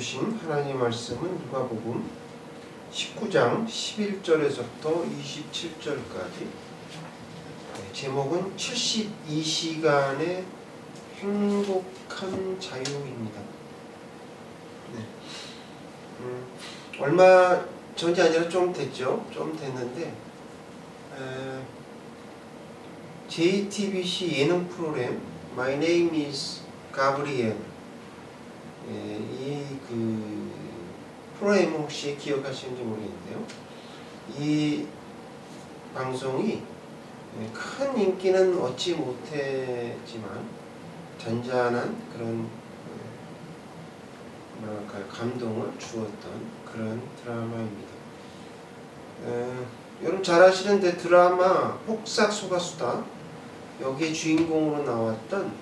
주신 하나님 말씀은 누가복음 19장 11절에서부터 27절까지. 제목은 72시간의 행복한 자유입니다. 얼마 전이 아니라 좀 됐죠. 좀 됐는데 JTBC 예능 프로그램 My Name is Gabriel, 이 프로그램 혹시 기억하시는지 모르겠는데요. 이 방송이 큰 인기는 얻지 못했지만 잔잔한 그런 뭐랄까요, 감동을 주었던 그런 드라마입니다. 여러분 잘 아시는데 드라마 폭삭소가수다, 여기에 주인공으로 나왔던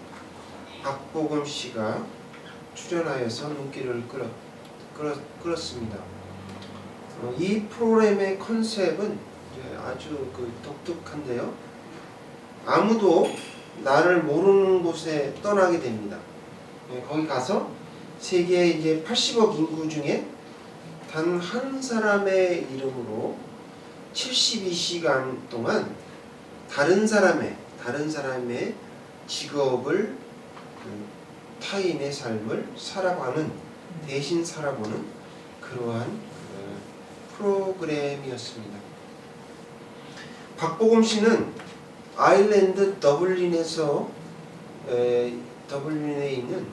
박보검 씨가 출연하여서 눈길을 끌었습니다. 이 프로그램의 컨셉은 아주 독특한데요. 아무도 나를 모르는 곳에 떠나게 됩니다. 거기 가서 세계 이제 80억 인구 중에 단 한 사람의 이름으로 72시간 동안 다른 사람의 직업을, 타인의 삶을 대신 살아보는 그러한 프로그램이었습니다. 박보검 씨는 아일랜드 더블린에 있는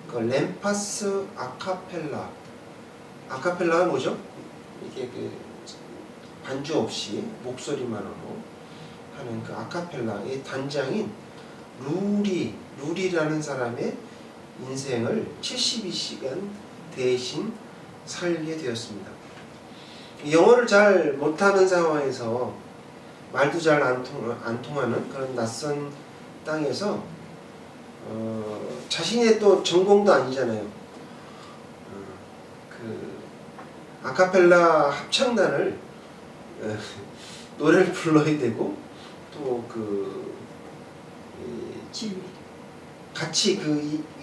그 램파스 아카펠라가 뭐죠? 이게 반주 없이 목소리만으로 하는 그 아카펠라의 단장인 루리라는 사람의 인생을 72시간 대신 살게 되었습니다. 영어를 잘 못하는 상황에서, 말도 잘 안 통하는 그런 낯선 땅에서 자신의 또 전공도 아니잖아요. 아카펠라 합창단을 노래를 불러야 되고, 또 같이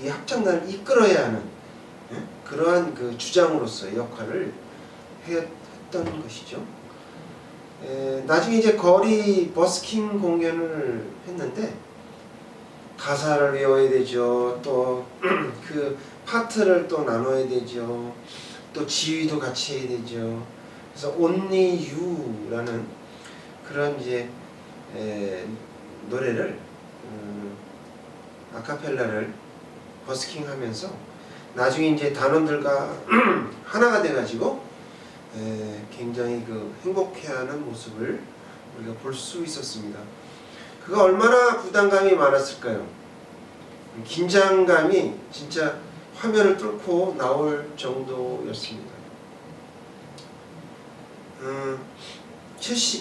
이 합창단을 이끌어야 하는 그러한 주장으로서의 역할을 했던 것이죠. 나중에 이제 거리 버스킹 공연을 했는데 가사를 외워야 되죠. 또 그 파트를 또 나눠야 되죠. 또 지휘도 같이 해야 되죠. 그래서 Only You라는 그런 이제 노래를 아카펠라를 버스킹하면서 나중에 이제 단원들과 하나가 돼가지고 굉장히 행복해하는 모습을 우리가 볼 수 있었습니다. 그가 얼마나 부담감이 많았을까요? 긴장감이 진짜 화면을 뚫고 나올 정도였습니다.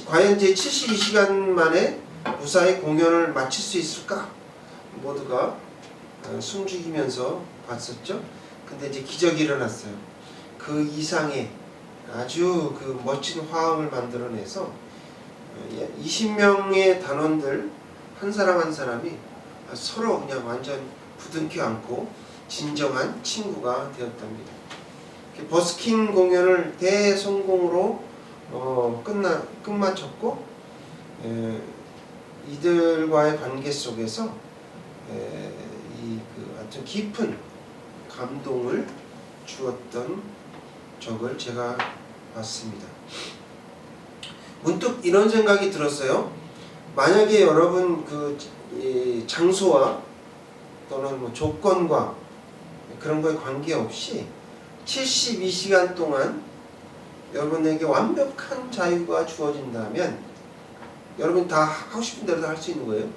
과연 이제 72시간 만에 무사히 공연을 마칠 수 있을까? 모두가 숨죽이면서 봤었죠. 근데 이제 기적이 일어났어요. 그 이상의 아주 멋진 화음을 만들어내서 20명의 단원들 한 사람 한 사람이 서로 그냥 완전 부둥켜 안고 진정한 친구가 되었답니다. 버스킹 공연을 대성공으로 끝마쳤고, 이들과의 관계 속에서 아주 깊은 감동을 주었던 적을 제가 봤습니다. 문득 이런 생각이 들었어요. 만약에 여러분 장소와 또는 조건과 그런 거에 관계없이 72시간 동안 여러분에게 완벽한 자유가 주어진다면 여러분 다 하고 싶은 대로 다 할 수 있는 거예요.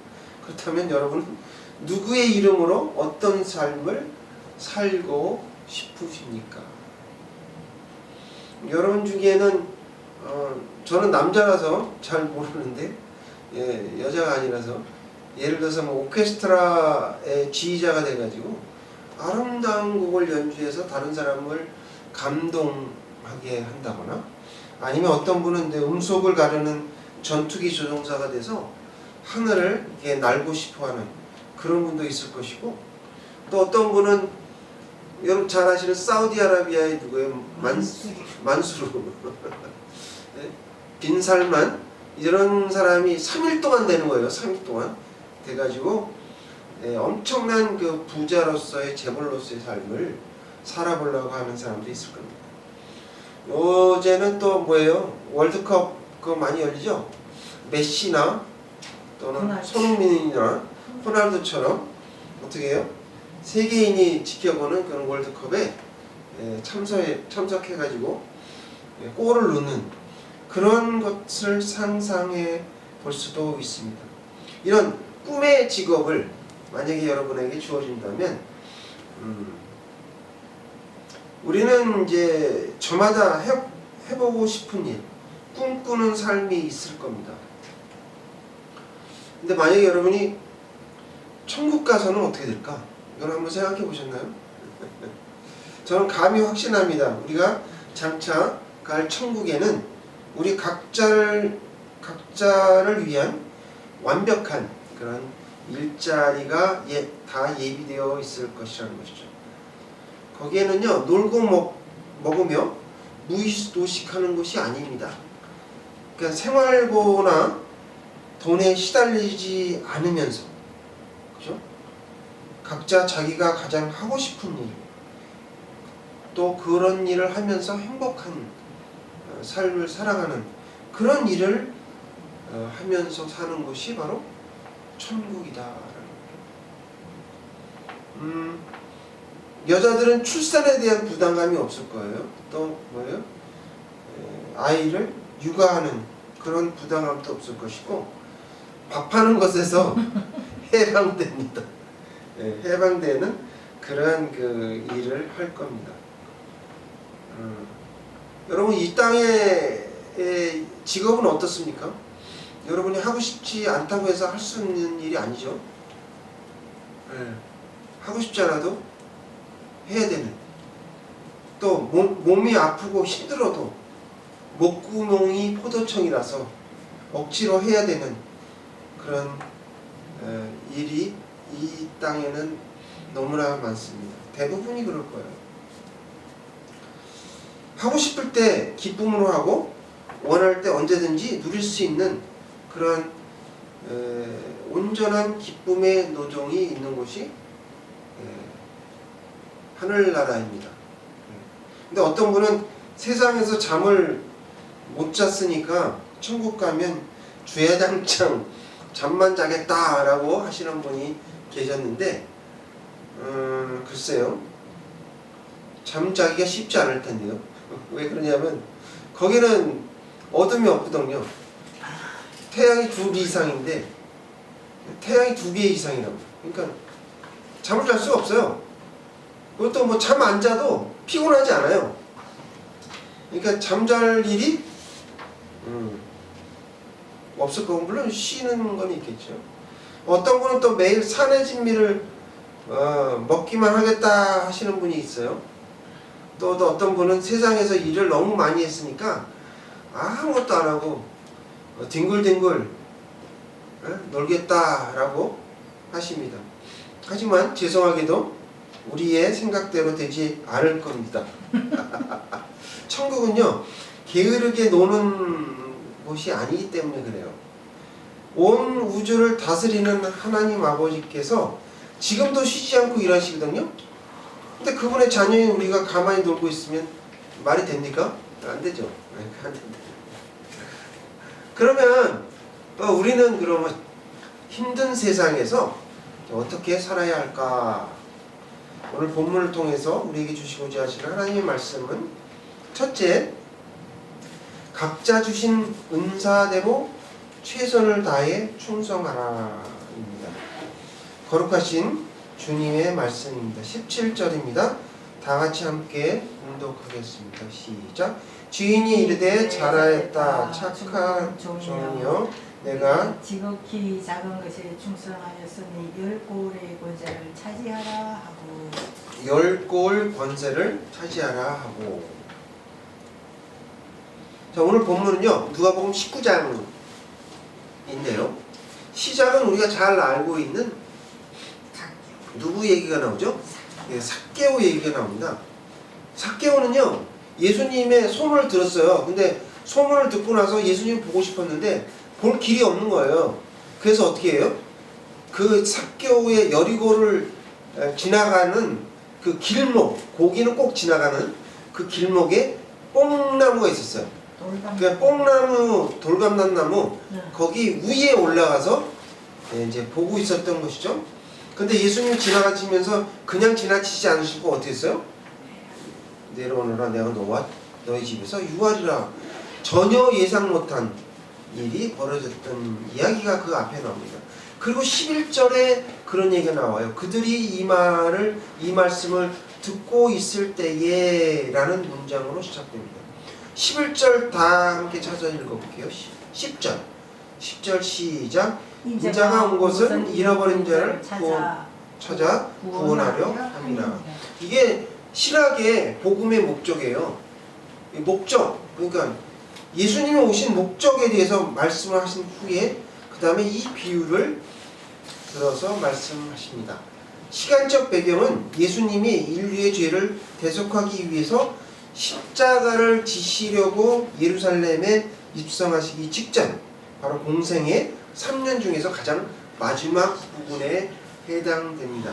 그렇다면 여러분은 누구의 이름으로 어떤 삶을 살고 싶으십니까? 여러분 중에는 저는 남자라서 잘 모르는데, 여자가 아니라서, 예를 들어서 오케스트라의 지휘자가 돼가지고 아름다운 곡을 연주해서 다른 사람을 감동하게 한다거나, 아니면 어떤 분은 음속을 가르는 전투기 조종사가 돼서 하늘을 이렇게 날고 싶어하는 그런 분도 있을 것이고, 또 어떤 분은 여러분 잘 아시는 사우디아라비아의 누구예요? 만수르. 네? 빈살만 이런 사람이 3일 동안 되는 거예요. 3일 동안 돼가지고 엄청난 그 부자로서의 재벌로서의 삶을 살아보려고 하는 사람도 있을 겁니다. 요새는 또 뭐예요? 월드컵 그거 많이 열리죠? 메시나 또는 손흥민이나 호날두처럼 어떻게 해요? 세계인이 지켜보는 그런 월드컵에 참석해가지고 골을 넣는 그런 것을 상상해 볼 수도 있습니다. 이런 꿈의 직업을 만약에 여러분에게 주어진다면 우리는 이제 저마다 해보고 싶은 일, 꿈꾸는 삶이 있을 겁니다. 근데 만약에 여러분이 천국 가서는 어떻게 될까? 이걸 한번 생각해 보셨나요? 저는 감히 확신합니다. 우리가 장차 갈 천국에는 우리 각자를 위한 완벽한 그런 일자리가 다 예비되어 있을 것이라는 것이죠. 거기에는요, 놀고 먹으며 무의식도식하는 것이 아닙니다. 그러니까 생활고나 돈에 시달리지 않으면서, 그죠? 각자 자기가 가장 하고 싶은 일, 또 그런 일을 하면서 행복한 삶을 살아가는 그런 일을 하면서 사는 것이 바로 천국이다. 여자들은 출산에 대한 부담감이 없을 거예요. 또 뭐예요? 아이를 육아하는 그런 부담감도 없을 것이고 밥하는 것에서 해방됩니다. 해방되는 그런 그 일을 할 겁니다. 여러분 이 땅의 직업은 어떻습니까? 여러분이 하고 싶지 않다고 해서 할 수 있는 일이 아니죠. 하고 싶지 않아도 해야 되는, 또 몸이 아프고 힘들어도 목구멍이 포도청이라서 억지로 해야 되는 그런 일이 이 땅에는 너무나 많습니다. 대부분이 그럴 거예요. 하고 싶을 때 기쁨으로 하고 원할 때 언제든지 누릴 수 있는 그런 온전한 기쁨의 노종이 있는 곳이 하늘나라입니다. 근데 어떤 분은 세상에서 잠을 못 잤으니까 천국 가면 주야장창 잠만 자겠다라고 하시는 분이 계셨는데 글쎄요, 잠자기가 쉽지 않을 텐데요. 왜 그러냐면 거기는 어둠이 없거든요. 태양이 2개 이상인데 태양이 2개 이상이라고. 그러니까 잠을 잘 수가 없어요. 그것도 뭐 잠 안 자도 피곤하지 않아요. 그러니까 잠잘 일이 없을 거고, 물론 쉬는 건 있겠죠. 어떤 분은 또 매일 산의 진미를 먹기만 하겠다 하시는 분이 있어요. 또 어떤 분은 세상에서 일을 너무 많이 했으니까 아무것도 안 하고 뒹굴뒹굴 놀겠다라고 하십니다. 하지만 죄송하게도 우리의 생각대로 되지 않을 겁니다. 천국은요, 게으르게 노는 곳이 아니기 때문에 그래요. 온 우주를 다스리는 하나님 아버지께서 지금도 쉬지 않고 일하시거든요. 근데 그분의 자녀인 우리가 가만히 놀고 있으면 말이 됩니까? 안 되죠. 안 된다. 그러면 우리는 그러면 힘든 세상에서 어떻게 살아야 할까? 오늘 본문을 통해서 우리에게 주시고자 하시는 하나님의 말씀은 첫째, 각자 주신 은사대로 최선을 다해 충성하라 입니다. 거룩하신 주님의 말씀입니다. 17절입니다. 다 같이 함께 봉독하겠습니다. 시작. 주인이 이르되 잘하였다 착한 종이여, 내가 지극히 작은 것에 충성하였으니 10골의 권세를 차지하라 하고. 10골 권세를 차지하라 하고. 자, 오늘 본문은요, 누가복음 19장인데요. 시작은 우리가 잘 알고 있는 누구 얘기가 나오죠? 예, 삭개오 얘기가 나옵니다. 삭개오는요 예수님의 소문을 들었어요. 근데 소문을 듣고 나서 예수님 보고 싶었는데 볼 길이 없는 거예요. 그래서 어떻게 해요? 그 삭개오의 여리고를 지나가는 그 길목, 고기는 꼭 지나가는 그 길목에 뽕나무가 있었어요. 그 뽕나무, 돌감나무 네. 거기 위에 올라가서 이제 보고 있었던 것이죠. 근데 예수님이 지나가시면서 그냥 지나치지 않으시고 어떻게 했어요? 내려오너라 내가 너와 너희 집에서 유하리라. 전혀 예상 못한 일이 벌어졌던 이야기가 그 앞에 나옵니다. 그리고 11절에 그런 얘기가 나와요. 그들이 이 말씀을 듣고 있을 때에 라는 문장으로 시작됩니다. 11절 다 함께 찾아 읽어볼게요. 10절 10절 시작. 인자가 온 것은 잃어버린 자를 찾아 구원하려 함이라. 이게 신학의 복음의 목적이에요. 이 목적, 그러니까 예수님이 오신 목적에 대해서 말씀을 하신 후에 그 다음에 이 비유를 들어서 말씀하십니다. 시간적 배경은 예수님이 인류의 죄를 대속하기 위해서 십자가를 지시려고 예루살렘에 입성하시기 직전, 바로 공생의 3년 중에서 가장 마지막 부분에 해당됩니다.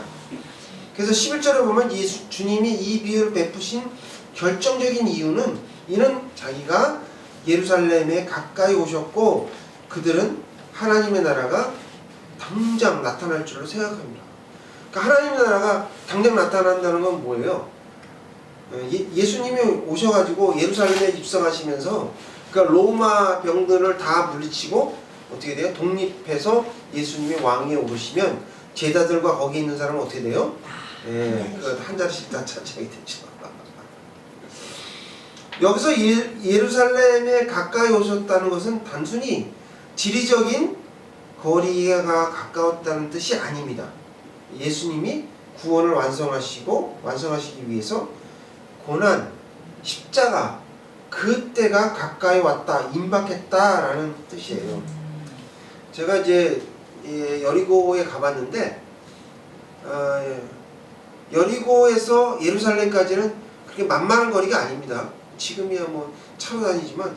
그래서 11절에 보면 주님이 이 비유를 베푸신 결정적인 이유는 이는 자기가 예루살렘에 가까이 오셨고 그들은 하나님의 나라가 당장 나타날 줄로 생각합니다. 그러니까 하나님의 나라가 당장 나타난다는 건 뭐예요? 예수님이 오셔가지고 예루살렘에 입성하시면서 그러니까 로마 병들을 다 물리치고 어떻게 돼요? 독립해서 예수님이 왕위에 오르시면 제자들과 거기 있는 사람은 어떻게 돼요? 예, 그 한 자리씩 다 차지하게 되죠. 여기서 예루살렘에 가까이 오셨다는 것은 단순히 지리적인 거리가 가까웠다는 뜻이 아닙니다. 예수님이 구원을 완성하시기 위해서 고난, 십자가, 그때가 가까이 왔다, 임박했다라는 뜻이에요. 제가 이제 여리고에 가봤는데 여리고에서 예루살렘까지는 그렇게 만만한 거리가 아닙니다. 지금이야 뭐 차로 다니지만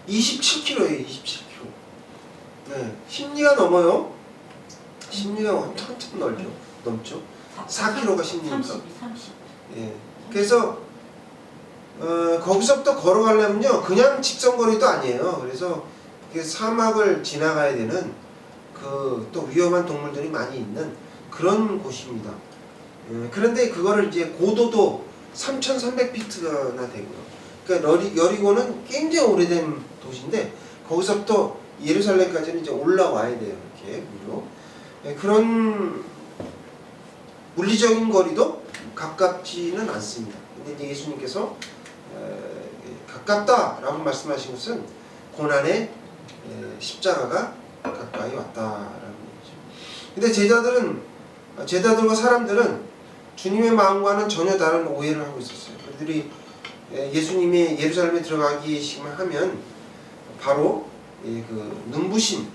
27km예요. 27km. 네, 10리가 넘어요. 10리가 엄청 넘죠. 4km가 10리니까. 30. 예. 그래서 거기서부터 걸어가려면요 그냥 직선거리도 아니에요. 그래서 사막을 지나가야 되는 그 또 위험한 동물들이 많이 있는 그런 곳입니다. 그런데 그거를 이제 고도도 3,300피트나 되고요. 그러니까 여리고는 굉장히 오래된 도시인데 거기서부터 예루살렘까지는 이제 올라와야 돼요. 이렇게 위로. 그런 물리적인 거리도 가깝지는 않습니다. 근데 이제 예수님께서 가깝다라고 말씀하신 것은 고난의 십자가가 가까이 왔다라는 얘기죠. 근데 제자들과 사람들은 주님의 마음과는 전혀 다른 오해를 하고 있었어요. 그들이 예수님이 예루살렘에 들어가기 하면 바로 그 눈부신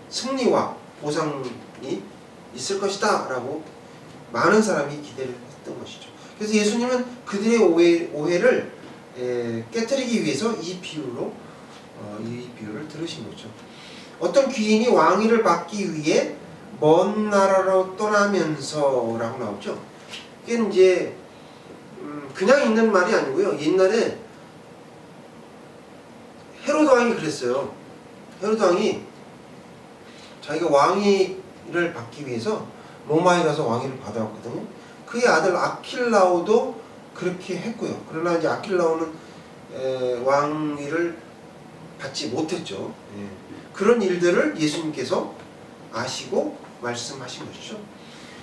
승리와 보상이 있을 것이다 라고 많은 사람이 기대를 했던 것이죠. 그래서 예수님은 그들의 오해를 깨트리기 위해서 이 비유를 들으신 거죠. 어떤 귀인이 왕위를 받기 위해 먼 나라로 떠나면서 라고 나오죠. 이게 이제 그냥 있는 말이 아니고요. 옛날에 헤로드 왕이 그랬어요. 헤로드 왕이 자기가 왕위를 받기 위해서 로마에 가서 왕위를 받아왔거든요. 그의 아들 아킬라오도 그렇게 했고요. 그러나 이제 아킬라오는 왕위를 받지 못했죠. 그런 일들을 예수님께서 아시고 말씀하신 것이죠.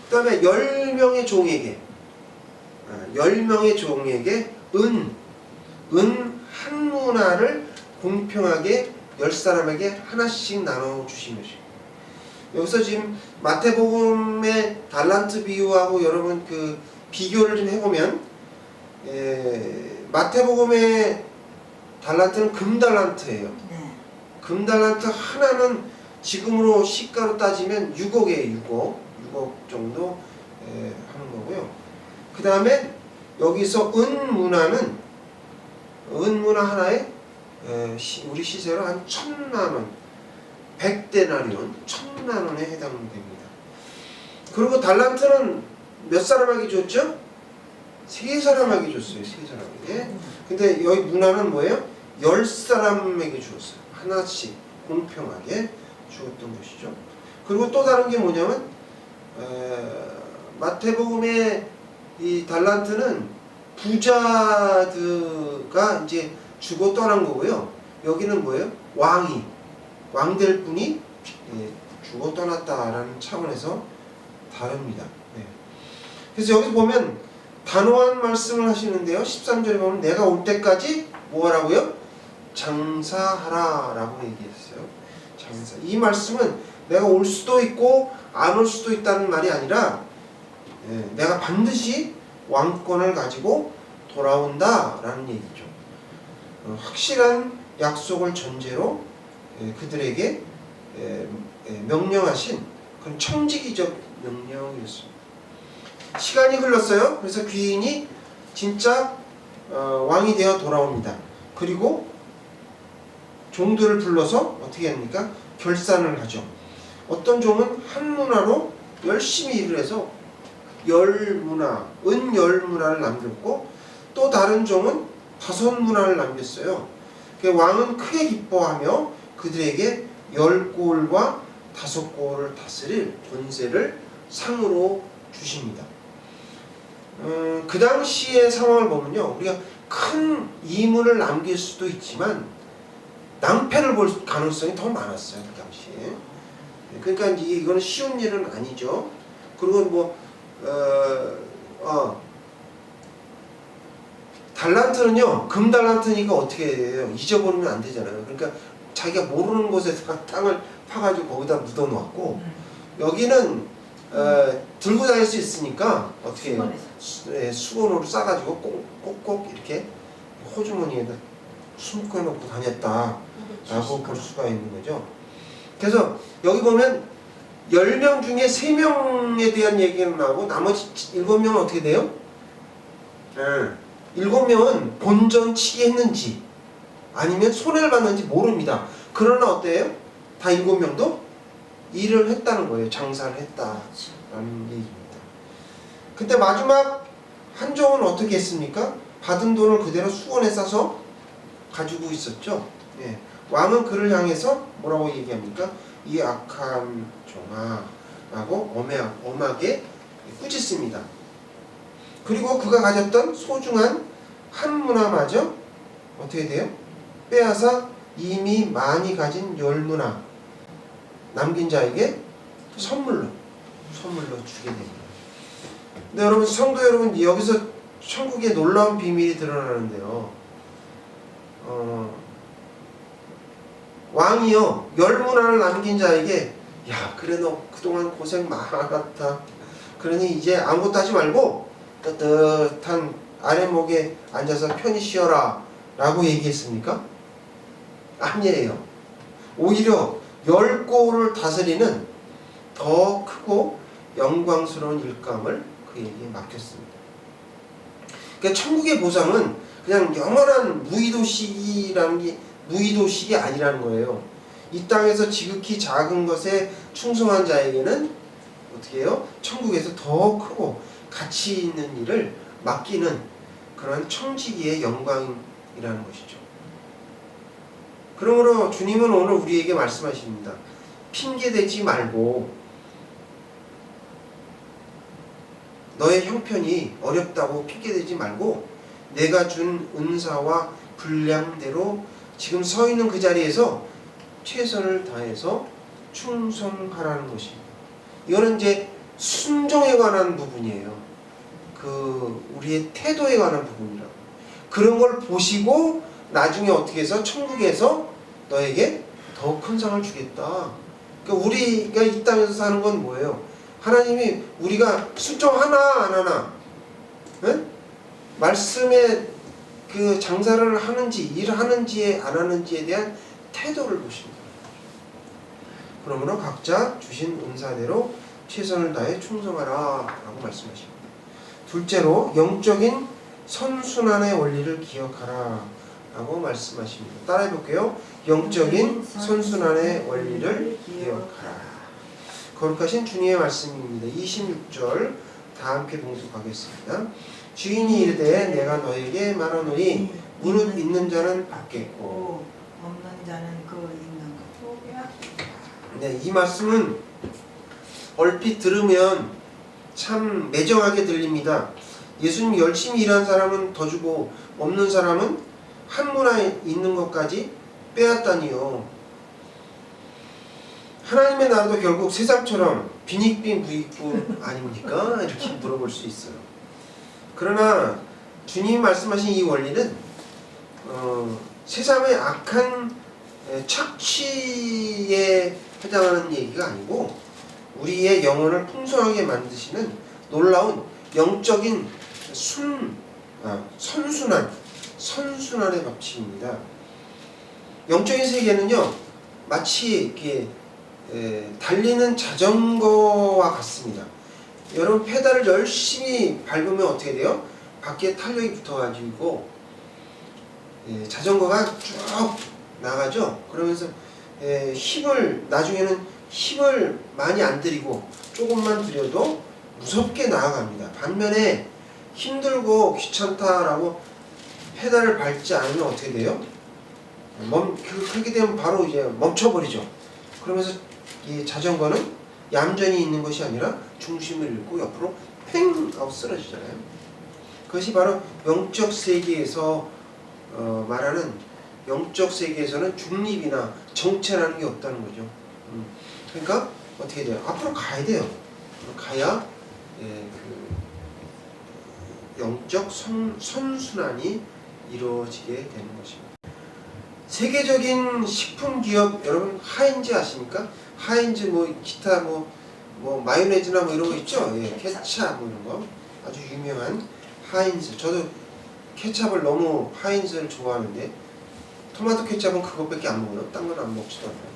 그 다음에 10명의 종에게 은 한 문화를 공평하게 10사람에게 하나씩 나눠주신 것이에요. 여기서 지금 마태복음의 달란트 비유하고 여러분 그 비교를 좀 해보면 마태복음의 달란트는 금달란트예요. 네. 금달란트 하나는 지금으로 시가로 따지면 6억이에요. 6억 정도 하는 거고요. 그 다음에 여기서 은문화는 은문화 하나에 우리 시세로 한 1,000만원, 100데나리온, 1,000만원에 해당됩니다. 그리고 달란트는 몇 사람에게 줬죠? 3사람에게 줬어요. 3사람에게. 근데 여기 문화는 뭐예요? 10사람에게 주었어요. 하나씩 공평하게 주었던 것이죠. 그리고 또 다른 게 뭐냐면 마태복음의 이 달란트는 부자가 이제 주고 떠난 거고요. 여기는 뭐예요? 왕될 분이 주고 떠났다라는 차원에서 다릅니다. 네. 그래서 여기 보면 단호한 말씀을 하시는데요. 13절에 보면 내가 올 때까지 뭐 하라고요? 장사하라 라고 얘기했어요. 장사. 이 말씀은 내가 올 수도 있고 안 올 수도 있다는 말이 아니라 내가 반드시 왕권을 가지고 돌아온다 라는 얘기죠. 확실한 약속을 전제로 그들에게 명령하신 그런 청지기적 명령이었습니다. 시간이 흘렀어요. 그래서 귀인이 진짜 왕이 되어 돌아옵니다. 그리고 종들을 불러서 어떻게 합니까? 결산을 하죠. 어떤 종은 한 문화로 열심히 일을 해서 10문화, 은 10문화를 남겼고 또 다른 종은 5문화를 남겼어요. 왕은 크게 기뻐하며 그들에게 10골과 5골을 다스릴 권세를 상으로 주십니다. 그 당시의 상황을 보면요, 우리가 큰 이문을 남길 수도 있지만 낭패를 볼 가능성이 더 많았어요. 그 당시에. 그러니까 이거는 쉬운 일은 아니죠. 그리고 달란트는요, 금달란트니까 어떻게 해요? 잊어버리면 안 되잖아요. 그러니까 자기가 모르는 곳에다가 땅을 파가지고 거기다 묻어놓았고, 여기는 들고 다닐 수 있으니까 어떻게 해요? 수건으로 싸가지고 꼭꼭 이렇게 호주머니에다 숨겨놓고 다녔다라고 볼 수가 있는 거죠. 그래서 여기 보면 10명 중에 3명에 대한 얘기가 나오고 나머지 7명은 어떻게 돼요? 7명은 본전치기 했는지 아니면 손해를 봤는지 모릅니다. 그러나 어때요? 다 7명도 일을 했다는 거예요. 장사를 했다라는 얘기입니다. 근데 마지막 한 종은 어떻게 했습니까? 받은 돈을 그대로 수건에 싸서 가지고 있었죠. 예. 왕은 그를 향해서 뭐라고 얘기합니까? 이 악한 종아 라고 엄하게 꾸짖습니다. 그리고 그가 가졌던 소중한 한 문화마저 어떻게 돼요? 빼앗아 이미 많이 가진 10문화 남긴 자에게 선물로 주게 됩니다. 근데 여러분, 성도 여러분, 여기서 천국의 놀라운 비밀이 드러나는데요. 왕이요 10문화를 남긴 자에게 야, 그래 너 그동안 고생 많았다. 그러니 이제 아무것도 하지 말고 따뜻한 아랫목에 앉아서 편히 쉬어라 라고 얘기했습니까? 아니에요. 오히려 10골을 다스리는 더 크고 영광스러운 일감을 그에게 맡겼습니다. 그러니까 천국의 보상은 그냥 영원한 무의도식이 아니라는 거예요. 이 땅에서 지극히 작은 것에 충성한 자에게는 어떻게 해요? 천국에서 더 크고 가치 있는 일을 맡기는 그런 청지기의 영광이라는 것이죠. 그러므로 주님은 오늘 우리에게 말씀하십니다. 핑계대지 말고 너의 형편이 어렵다고 핑계대지 말고 내가 준 은사와 분량대로 지금 서 있는 그 자리에서 최선을 다해서 충성하라는 것입니다. 이거는 이제 순종에 관한 부분이에요. 우리의 태도에 관한 부분이라고. 그런 걸 보시고 나중에 어떻게 해서 천국에서 너에게 더 큰 상을 주겠다. 그러니까 우리가 이 땅에서 사는 건 뭐예요? 하나님이 우리가 순종하나 안 하나, 네? 말씀에 그 장사를 하는지 일을 하는지 안 하는지에 대한 태도를 보십니다. 그러므로 각자 주신 은사대로 최선을 다해 충성하라 라고 말씀하십니다. 둘째로 영적인 선순환의 원리를 기억하라 라고 말씀하십니다. 따라해 볼게요. 영적인 선순환의 원리를 기억하라. 거룩하신 주님의 말씀입니다. 26절 다 함께 봉독하겠습니다. 주인이 이르되 내가 너에게 말하노니 무릇 있는 자는 받겠고 없는 자는 그 있는 것도 빼앗긴다. 네, 이 말씀은 얼핏 들으면 참 매정하게 들립니다. 예수님 열심히 일한 사람은 더 주고 없는 사람은 한 문화에 있는 것까지 빼앗다니요. 하나님의 나라도 결국 세상처럼 빈익빈 부익부 아닙니까? 이렇게 물어볼 수 있어요. 그러나 주님이 말씀하신 이 원리는 세상의 악한 착취에 해당하는 얘기가 아니고 우리의 영혼을 풍성하게 만드시는 놀라운 영적인 선순환의 법칙입니다. 영적인 세계는요 마치 이렇게 달리는 자전거와 같습니다. 여러분 페달을 열심히 밟으면 어떻게 돼요? 바퀴에 탄력이 붙어가지고 자전거가 쭉 나가죠. 그러면서 나중에는 힘을 많이 안 들이고 조금만 들여도 무섭게 나아갑니다. 반면에 힘들고 귀찮다라고 페달을 밟지 않으면 어떻게 돼요? 그렇게 되면 바로 이제 멈춰버리죠. 그러면서 이 자전거는 얌전히 있는 것이 아니라 중심을 잃고 옆으로 팽 하고 쓰러지잖아요. 그것이 바로 영적 세계에서 말하는 영적 세계에서는 중립이나 정체라는 게 없다는 거죠. 그러니까 어떻게 돼요? 앞으로 가야 돼요. 가야 그 영적 선순환이 이루어지게 되는 것입니다. 세계적인 식품 기업 여러분 하인즈 아십니까? 하인즈 기타 마요네즈나 이런 거 있죠? 케찹 이런 거 아주 유명한 하인즈. 저도 케찹을 너무 하인즈를 좋아하는데 토마토 케찹은 그것밖에 안 먹어요. 딴 건 안 먹지도 않아요.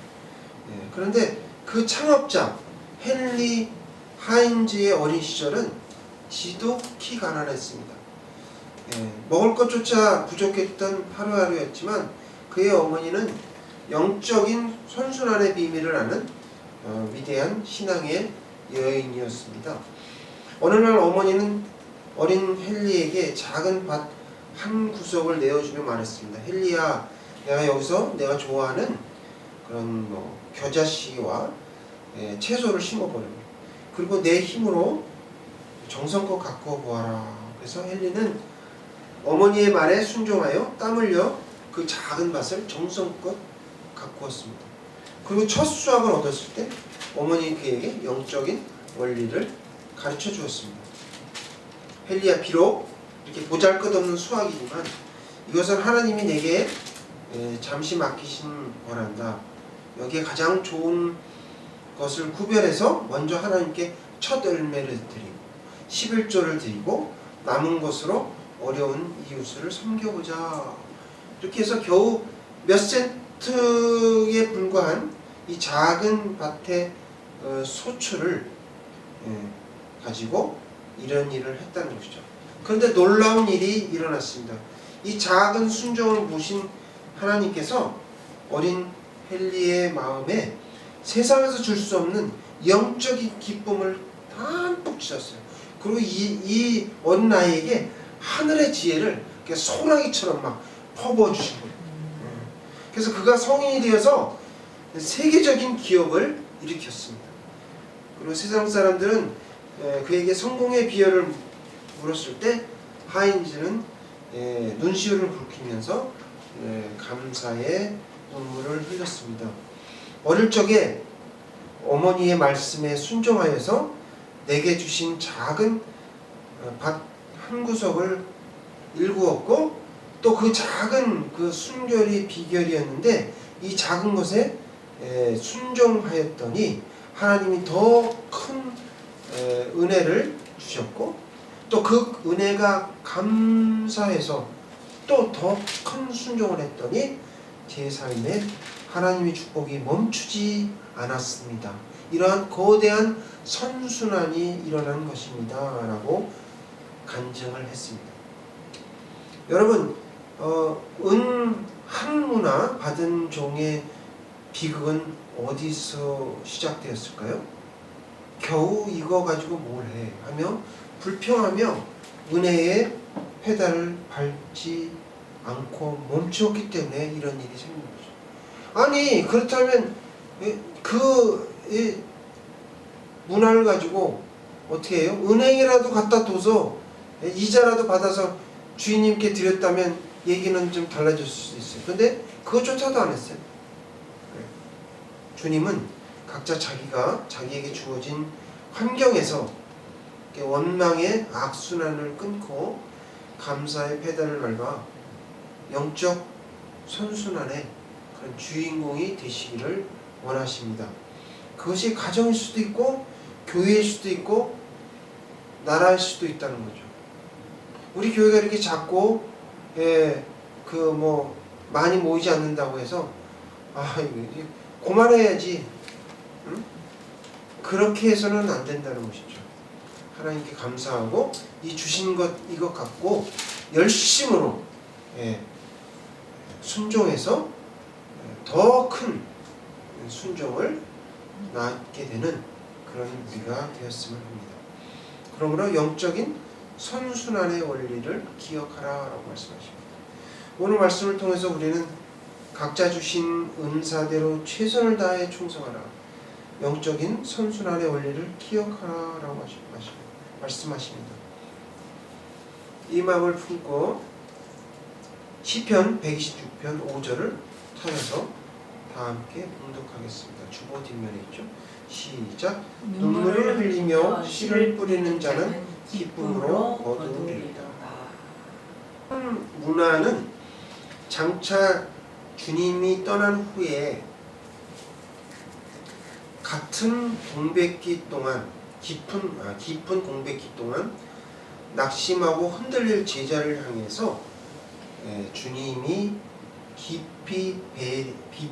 그런데 그 창업자 헨리 하인즈의 어린 시절은 지독히 가난했습니다. 먹을 것조차 부족했던 하루하루였지만 그의 어머니는 영적인 선순환의 비밀을 아는 위대한 신앙의 여인이었습니다. 어느 날 어머니는 어린 헨리에게 작은 밭 한 구석을 내어주며 말했습니다. 헨리야, 내가 여기서 내가 좋아하는 그런 겨자씨와 채소를 심어버려. 그리고 내 힘으로 정성껏 가꾸어 보아라. 그래서 헨리는 어머니의 말에 순종하여 땀 흘려 그 작은 밭을 정성껏 가꾸었습니다. 그리고 첫 수확을 얻었을 때 어머니 그에게 영적인 원리를 가르쳐 주었습니다. 헨리야, 비록 이렇게 보잘것없는 수확이지만 이것은 하나님이 내게 잠시 맡기신 거란다. 여기에 가장 좋은 것을 구별해서 먼저 하나님께 첫 열매를 드리고 11조를 드리고 남은 것으로 어려운 이웃을 섬겨보자. 이렇게 해서 겨우 몇 센트에 불과한 이 작은 밭의 소출을 가지고 이런 일을 했다는 것이죠. 그런데 놀라운 일이 일어났습니다. 이 작은 순종을 보신 하나님께서 어린 헨리의 마음에 세상에서 줄 수 없는 영적인 기쁨을 담뿍 주셨어요. 그리고 이 어린 아이에게 하늘의 지혜를 소나기처럼 막 퍼부어주신 거예요. 그래서 그가 성인이 되어서 세계적인 기업을 일으켰습니다. 그리고 세상 사람들은 그에게 성공의 비결을 물었을 때 하인즈는 눈시울을 붉히면서 감사의 눈물을 흘렸습니다. 어릴 적에 어머니의 말씀에 순종하여서 내게 주신 작은 밭 한 구석을 일구었고 또 그 작은 그 순결이 비결이었는데 이 작은 것에 순종하였더니 하나님이 더 큰 은혜를 주셨고 또 그 은혜가 감사해서 또 더 큰 순종을 했더니 제 삶에 하나님의 축복이 멈추지 않았습니다. 이러한 거대한 선순환이 일어난 것입니다. 라고 간증을 했습니다. 여러분, 한무나 받은 종의 비극은 어디서 시작되었을까요? 겨우 이거 가지고 뭘 해? 하며 불평하며 은혜의 페달을 밟지 않고 멈추었기 때문에 이런 일이 생긴 거죠. 아니 그렇다면 이 문화를 가지고 어떻게 해요? 은행이라도 갖다 둬서 이자라도 받아서 주인님께 드렸다면 얘기는 좀 달라질 수도 있어요. 근데 그것조차도 안 했어요. 주님은 각자 자기에게 주어진 환경에서 원망의 악순환을 끊고 감사의 페달을 밟아 영적 선순환의 그런 주인공이 되시기를 원하십니다. 그것이 가정일 수도 있고 교회일 수도 있고 나라일 수도 있다는 거죠. 우리 교회가 이렇게 작고 많이 모이지 않는다고 해서 이거 고만해야지, 응? 그렇게 해서는 안 된다는 것이죠. 하나님께 감사하고 이 주신 것 이것 갖고 열심으로 순종해서 더 큰 순종을 낳게 되는 그런 우리가 되었으면 합니다. 그러므로 영적인 선순환의 원리를 기억하라라고 말씀하십니다. 오늘 말씀을 통해서 우리는 각자 주신 은사대로 최선을 다해 충성하라, 영적인 선순환의 원리를 기억하라라고 말씀하십니다. 이 마음을 품고 시편 126편 5절을 타여서 다 함께 봉독하겠습니다. 주보 뒷면에 있죠. 시작. 눈물을 흘리며 씨를 뿌리는 자는 기쁨으로 거두리라. 문화는 장차 주님이 떠난 후에 같은 공백기 동안 깊은 공백기 동안 낙심하고 흔들릴 제자를 향해서 주님이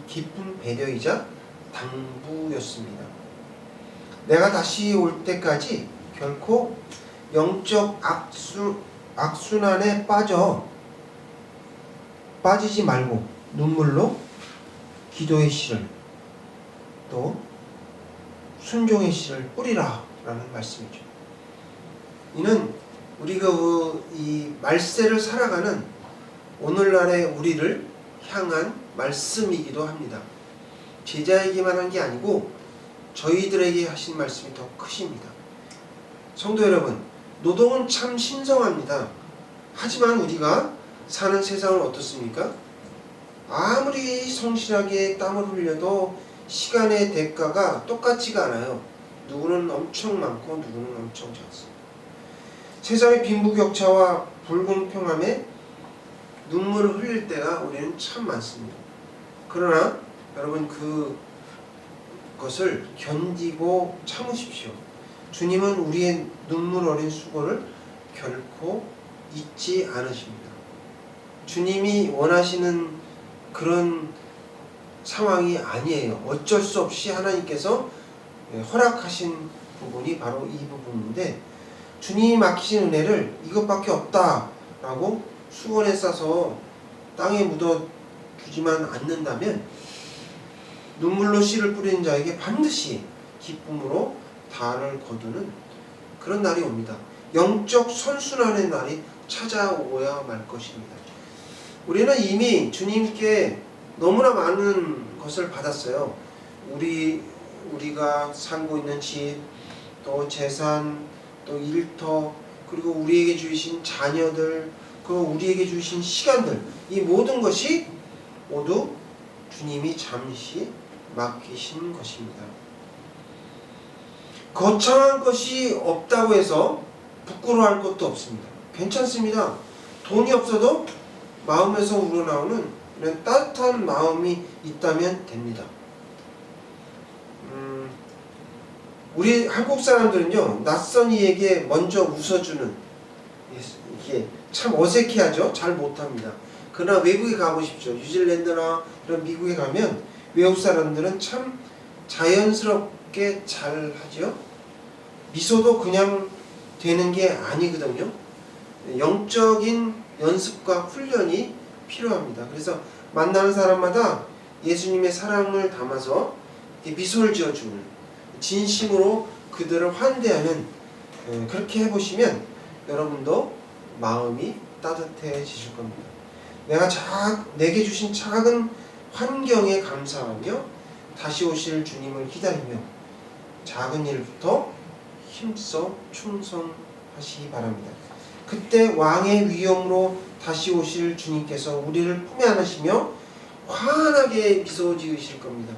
깊은 배려이자 당부였습니다. 내가 다시 올 때까지 결코 영적 악순환에 빠지지 말고 눈물로 기도의 씨를 또 순종의 씨를 뿌리라 라는 말씀이죠. 이는 우리가 이 말세를 살아가는 오늘날의 우리를 향한 말씀이기도 합니다. 제자에게만 한 게 아니고 저희들에게 하신 말씀이 더 크십니다. 성도 여러분, 노동은 참 신성합니다. 하지만 우리가 사는 세상은 어떻습니까? 아무리 성실하게 땀을 흘려도 시간의 대가가 똑같지가 않아요. 누구는 엄청 많고 누구는 엄청 작습니다. 세상의 빈부격차와 불공평함에 눈물을 흘릴 때가 우리는 참 많습니다. 그러나 여러분 그것을 견디고 참으십시오. 주님은 우리의 눈물 어린 수고를 결코 잊지 않으십니다. 주님이 원하시는 그런 상황이 아니에요. 어쩔 수 없이 하나님께서 허락하신 부분이 바로 이 부분인데, 주님이 맡기신 은혜를 이것밖에 없다라고 수건에 싸서 땅에 묻어주지만 않는다면 눈물로 씨를 뿌리는 자에게 반드시 기쁨으로 달을 거두는 그런 날이 옵니다. 영적 선순환의 날이 찾아오야 말 것입니다. 우리는 이미 주님께 너무나 많은 것을 받았어요. 우리가 살고 있는 집, 또 재산, 또 일터, 그리고 우리에게 주신 자녀들, 그리고 우리에게 주신 시간들, 이 모든 것이 모두 주님이 잠시 맡기신 것입니다. 거창한 것이 없다고 해서 부끄러워할 것도 없습니다. 괜찮습니다. 돈이 없어도 마음에서 우러나오는 이런 따뜻한 마음이 있다면 됩니다. 우리 한국 사람들은요, 낯선 이에게 먼저 웃어주는, 이게 참 어색해하죠. 잘 못합니다. 그러나 외국에 가보십시오. 뉴질랜드나 이런 미국에 가면 외국 사람들은 참 자연스럽게 잘 하죠. 미소도 그냥 되는 게 아니거든요. 영적인 연습과 훈련이 필요합니다. 그래서 만나는 사람마다 예수님의 사랑을 담아서 미소를 지어주는, 진심으로 그들을 환대하는, 그렇게 해보시면 여러분도 마음이 따뜻해지실 겁니다. 내게 주신 작은 환경에 감사하며 다시 오실 주님을 기다리며 작은 일부터 힘써 충성하시기 바랍니다. 그때 왕의 위엄으로 다시 오실 주님께서 우리를 품에 안으시며 환하게 미소 지으실 겁니다.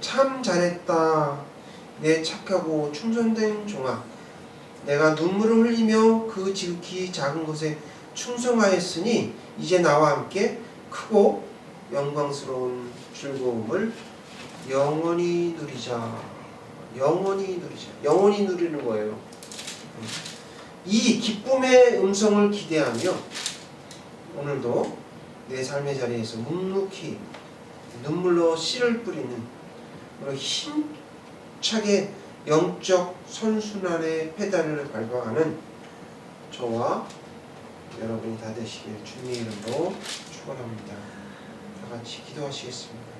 참 잘했다, 내 착하고 충성된 종아. 내가 눈물을 흘리며 그 지극히 작은 것에 충성하였으니 이제 나와 함께 크고 영광스러운 즐거움을 영원히 누리자. 영원히 누리자. 영원히 누리는 거예요. 이 기쁨의 음성을 기대하며 오늘도 내 삶의 자리에서 묵묵히 눈물로 씨를 뿌리는 힘차게 영적 선순환의 페달을 밟아가는 저와 여러분이 다 되시길 주님의 이름으로 축원합니다. 다 같이 기도하시겠습니다.